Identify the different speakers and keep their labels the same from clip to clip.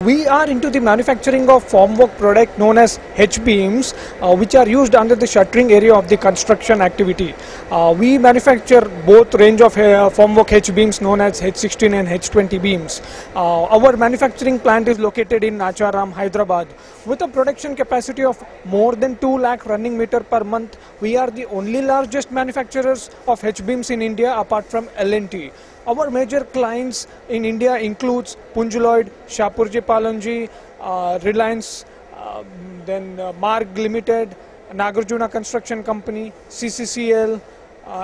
Speaker 1: We are into the manufacturing of formwork product known as H-beams, which are used under the shuttering area of the construction activity. We manufacture both range of formwork H-beams known as H16 and H20 beams. Our manufacturing plant is located in Nacharam, Hyderabad. With a production capacity of more than 2 lakh running meter per month, we are the only largest manufacturers of H-beams in India apart from L&T. Our major clients in India includes Punjaloid, Shapurji Palanji, Reliance, then Marg Limited, Nagarjuna Construction Company, CCCL,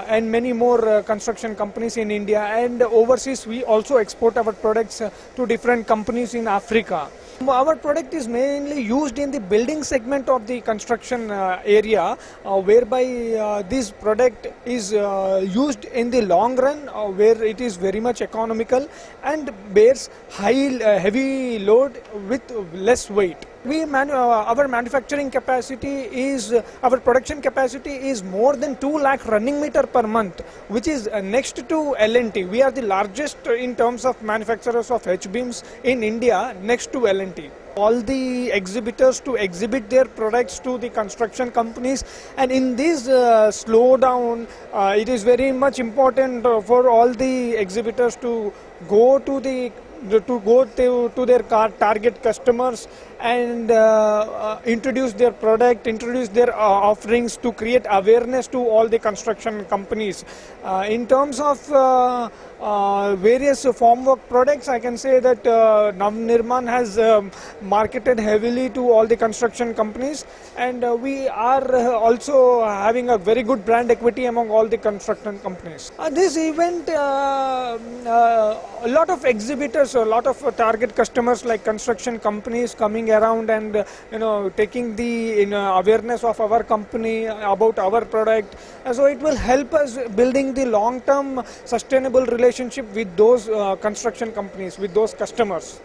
Speaker 1: and many more construction companies in India. And overseas, we also export our products to different companies in Africa. Our product is mainly used in the building segment of the construction area, whereby this product is used in the long run, where it is very much economical and bears heavy load with less weight. Our manufacturing capacity is, our production capacity is more than 2 lakh running meter per month, which is next to L&T. We are the largest in terms of manufacturers of H-beams in India, next to L&T. All the exhibitors to exhibit their products to the construction companies, and in this slowdown, it is very much important for all the exhibitors to go to their target customers and introduce their product, introduce their offerings to create awareness to all the construction companies. In terms of various formwork products, I can say that Navnirman has marketed heavily to all the construction companies, and we are also having a very good brand equity among all the construction companies. This event, a lot of exhibitors, a lot of target customers like construction companies coming around and taking the awareness of our company about our product. So it will help us building the long-term sustainable relationship with those construction companies, with those customers.